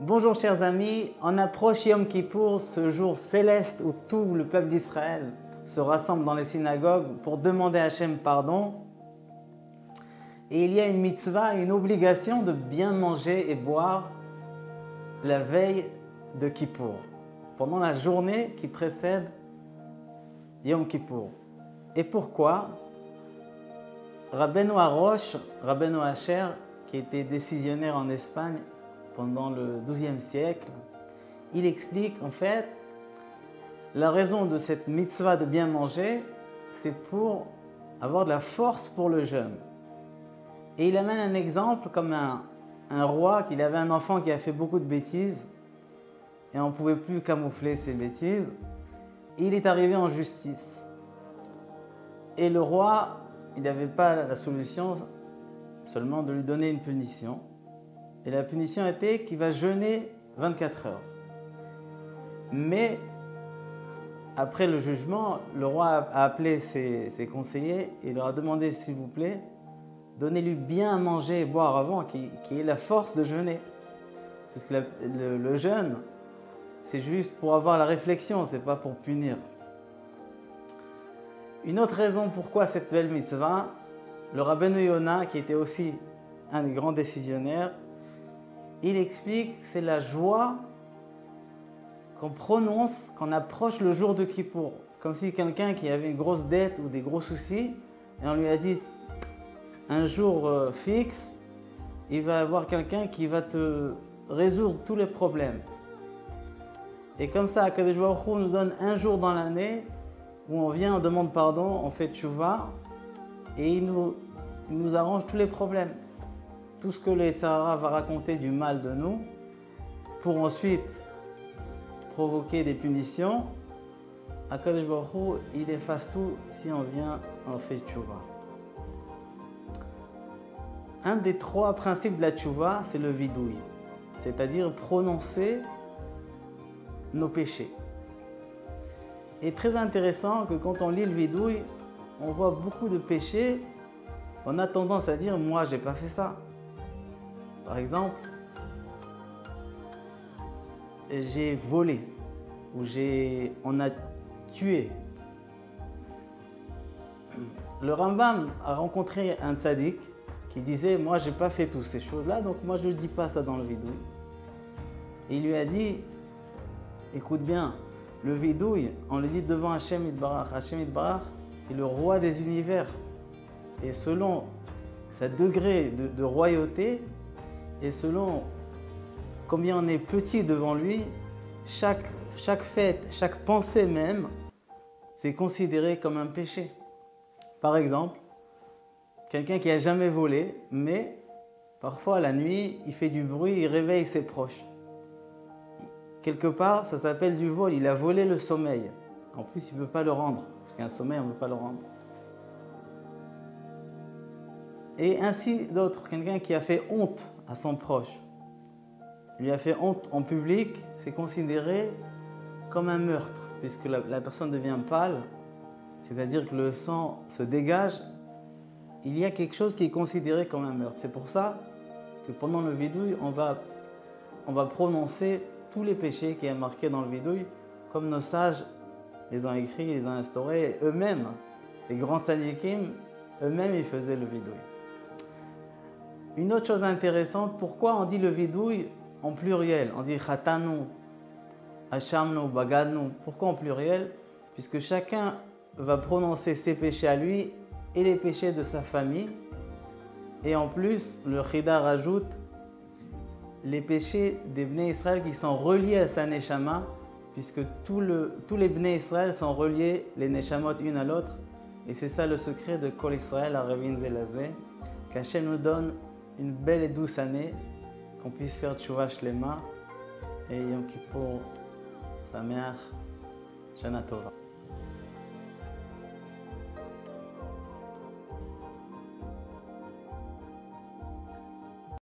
Bonjour chers amis, on approche Yom Kippour, ce jour céleste où tout le peuple d'Israël se rassemble dans les synagogues pour demander à Hachem pardon. Et il y a une mitzvah, une obligation de bien manger et boire la veille de Kippour, pendant la journée qui précède Yom Kippour. Et pourquoi? Rabbeinu Harosh, Rabbeinu Asher, qui était décisionnaire en Espagne pendant le XIIe siècle, il explique en fait la raison de cette mitzvah de bien manger, c'est pour avoir de la force pour le jeûne. Et il amène un exemple comme un roi qui avait un enfant qui a fait beaucoup de bêtises et on ne pouvait plus camoufler ses bêtises. Il est arrivé en justice. Et le roi, il n'avait pas la solution seulement de lui donner une punition. Et la punition était qu'il va jeûner 24 heures. Mais après le jugement, le roi a appelé ses conseillers et leur a demandé, s'il vous plaît, donnez-lui bien à manger et boire avant, qu'il ait la force de jeûner. Parce que le jeûne, c'est juste pour avoir la réflexion, c'est pas pour punir. Une autre raison pourquoi cette belle mitzvah, le Rabbeinu Yonah, qui était aussi un des grands décisionnaires, il explique que c'est la joie qu'on prononce quand on approche le jour de Kippour. Comme si quelqu'un qui avait une grosse dette ou des gros soucis, et on lui a dit un jour fixe, il va y avoir quelqu'un qui va te résoudre tous les problèmes. Et comme ça, Akadosh Baruch Hu nous donne un jour dans l'année où on vient, on demande pardon, on fait tchouva et il nous arrange tous les problèmes. Tout ce que le Sahara va raconter du mal de nous pour ensuite provoquer des punitions, Akadosh Baruch Hu, il efface tout si on vient, on fait tchouva. Un des trois principes de la tchouva, c'est le vidouille, c'est-à-dire prononcer nos péchés. Et très intéressant que quand on lit le vidouille, on voit beaucoup de péchés, on a tendance à dire « moi, j'ai pas fait ça ». Par exemple, j'ai volé ou on a tué. Le Rambam a rencontré un tzaddik qui disait « moi, j'ai pas fait toutes ces choses-là, donc moi, je ne dis pas ça dans le vidouille ». Et il lui a dit « écoute bien, le vidouille, on le dit devant Hachem Yitbarach. Hachem Yitbarach est le roi des univers. Et selon sa degré de royauté, et selon combien on est petit devant lui, chaque fête, chaque pensée même, c'est considéré comme un péché. Par exemple, quelqu'un qui n'a jamais volé, mais parfois la nuit, il fait du bruit, il réveille ses proches. Quelque part, ça s'appelle du vol, il a volé le sommeil. En plus, il ne peut pas le rendre, parce qu'un sommeil, on ne peut pas le rendre. Et ainsi d'autres, quelqu'un qui a fait honte à son proche, lui a fait honte en public, c'est considéré comme un meurtre, puisque la personne devient pâle, c'est-à-dire que le sang se dégage, il y a quelque chose qui est considéré comme un meurtre. C'est pour ça que pendant le vidouille, on va prononcer tous les péchés qui sont marqués dans le vidouille, comme nos sages les ont écrits, les ont instaurés, et eux-mêmes, les grands tzadikim, eux-mêmes, ils faisaient le vidouille. Une autre chose intéressante, pourquoi on dit le vidouille en pluriel? On dit chatanu, achamnu, bagadnu. Pourquoi en pluriel? Puisque chacun va prononcer ses péchés à lui et les péchés de sa famille. Et en plus, le Chida rajoute les péchés des Bnei Israël qui sont reliés à sa Neshama, puisque tous les Bnei Israël sont reliés, les Neshamot, une à l'autre. Et c'est ça le secret de Kol Israël à Ravin Zelazé, qu'Hachem nous donne une belle et douce année, qu'on puisse faire Tchouva Shlema et Yom Kippour Sameach, Shana Tova.